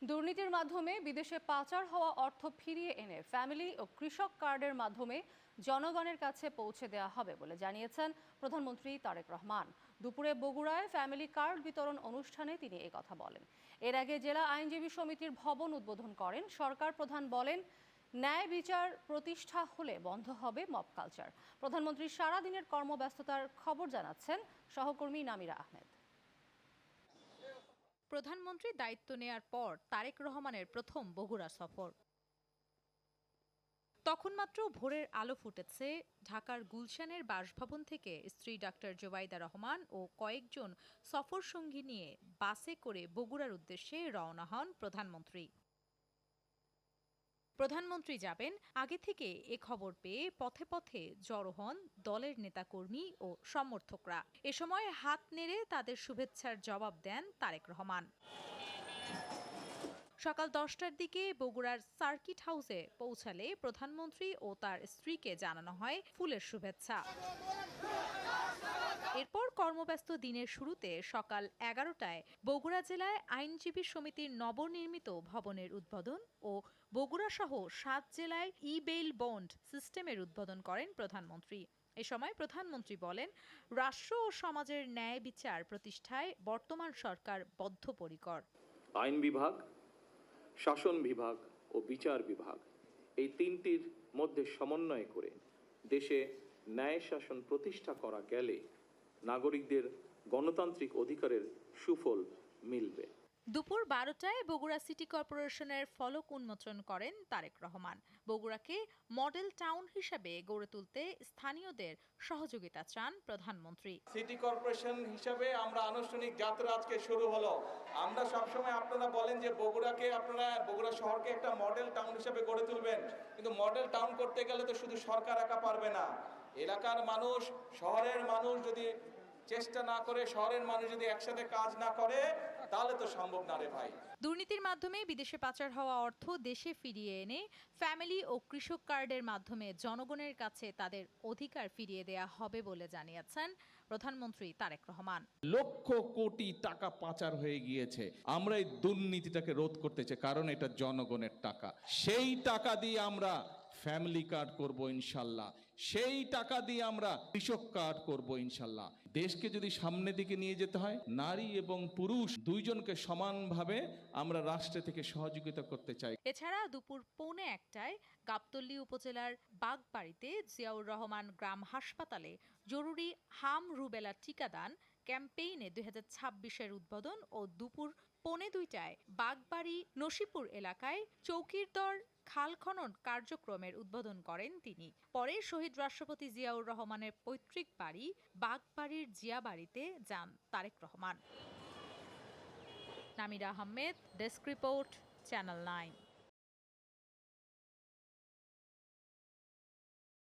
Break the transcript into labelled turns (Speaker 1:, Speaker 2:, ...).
Speaker 1: দুর্নীতির মাধ্যমে বিদেশে পাচার হওয়া অর্থ ফিরিয়ে এনে ফ্যামিলি ও কৃষক কার্ডের মাধ্যমে জনগণের কাছে পৌঁছে দেওয়া হবে বলে জানিয়েছেন প্রধানমন্ত্রী তারেক রহমান। দুপুরে বগুড়ায় ফ্যামিলি কার্ড বিতরণ অনুষ্ঠানে তিনি কথা বলেন। এর আগে জেলা আইনজীবী সমিতির ভবন উদ্বোধন করেন। সরকার প্রধান বলেন, ন্যায় বিচার প্রতিষ্ঠা হলে বন্ধ হবে মব কালচার। প্রধানমন্ত্রীর সারাদিনের কর্মব্যস্ততার খবর জানাচ্ছেন সহকর্মী নামিরা আহমেদ।
Speaker 2: প্রধানমন্ত্রী দায়িত্ব নেয়ার পর তারেক রহমানের প্রথম বগুড়া সফর। তখন মাত্র ভোরের আলো ফুটেছে। ঢাকার গুলশানের বাসভবন থেকে স্ত্রী ডাক্তার জোবাইদা রহমান ও কয়েকজন সফর সঙ্গী নিয়ে বাসে করে বগুড়ার উদ্দেশ্যে রওনা হন প্রধানমন্ত্রী। প্রধানমন্ত্রী যাবেন আগে থেকে এ খবর পেয়ে পথে পথে জড়ো হন দলের নেতাকর্মী ও সমর্থকরা। এ সময় হাত নেড়ে তাদের শুভেচ্ছার জবাব দেন তারেক রহমান। সকাল 10টার দিকে বগুড়ার সার্কিট হাউসে পৌঁছালে প্রধানমন্ত্রী ও তার স্ত্রীকে জানানো হয় ফুলের শুভেচ্ছা। এরপর কর্মব্যস্ত দিনের শুরুতে সকাল 11টায় বগুড়া জেলায় আইনজীবী সমিতির নবনির্মিত ভবনের উদ্বোধন ও বগুড়া সহ 7 জেলায় ই-বেইল বন্ড সিস্টেমের উদ্বোধন করেন প্রধানমন্ত্রী। এ সময় প্রধানমন্ত্রী বলেন, রাষ্ট্র ও সমাজের ন্যায় বিচার প্রতিষ্ঠায় বর্তমান সরকার বদ্ধপরিকর।
Speaker 3: আইন বিভাগ, শাসন বিভাগ ও বিচার বিভাগ এই তিনটির মধ্যে সমন্বয় করে দেশে ন্যায় শাসন প্রতিষ্ঠা করা গেলে নাগরিকদের গণতান্ত্রিক অধিকারের সুফল মিলবে।
Speaker 2: দুপুর 12টায় বগুড়া সিটি কর্পোরেশনের ফলক উন্মোচন করেন তারেক রহমান। বগুড়াকে মডেল টাউন হিসেবে গড়ে তুলতে স্থানীয়দের সহযোগিতা চান প্রধানমন্ত্রী।
Speaker 4: সিটি কর্পোরেশন হিসেবে আমরা আনুষ্ঠানিক যাত্রা আজকে শুরু হলো। আমরা সবসময় আপনারা বলেন যে বগুড়া শহরকে একটা মডেল টাউন হিসেবে গড়ে তুলবেন, কিন্তু মডেল টাউন করতে গেলে তো শুধু সরকার একা পারবে না। এলাকার মানুষ, শহরের মানুষ যদি চেষ্টা না করে, শহরের মানুষ যদি একসাথে কাজ না করে, তাহলে তো সম্ভব না রে ভাই।
Speaker 2: দুর্নীতির মাধ্যমে বিদেশে পাচার হওয়া অর্থ দেশে ফিরিয়ে এনে ফ্যামিলি ও কৃষক কার্ডের মাধ্যমে জনগণের কাছে তাদের অধিকার ফিরিয়ে দেয়া হবে বলে জানিয়েছেন প্রধানমন্ত্রী তারেক রহমান।
Speaker 5: লক্ষ কোটি টাকা পাচার হয়ে গিয়েছে। আমরা এই দুর্নীতিটাকে রোধ করতে চাই, কারণ এটা জনগণের টাকা। সেই টাকা দিয়ে আমরা ফ্যামিলি কার্ড করব ইনশাল্লাহ, সেই টাকা দিয়ে আমরা কৃষক কার্ড করব ইনশাল্লাহ। দেশকে যদি সামনের দিকে নিয়ে যেতে হয়, নারী এবং পুরুষ দুইজনকে সমানভাবে আমরা রাষ্ট্র থেকে সহযোগিতা করতে চাই।
Speaker 2: এছাড়া দুপুর 1:45টায় গাবতলী উপজেলার বাগবাড়িতে জিয়াউর রহমান গ্রাম হাসপাতালে জরুরি হাম রুবেলা টিকাদান ক্যাম্পেইনে 2026-এর উদ্বোধন ও দুপুর 1:45টায় বাগবাড়ি নসিপুর এলাকায় চৌকিরদর খাল খনন কার্যক্রমের উদ্বোধন করেন তিনি। পরে শহীদ রাষ্ট্রপতি জিয়াউর রহমানের পৈতৃক বাড়ি বাগবাড়ির জিয়াবাড়িতে যান Tarek Rahman. Namira Ahmed, desk report, channel 9।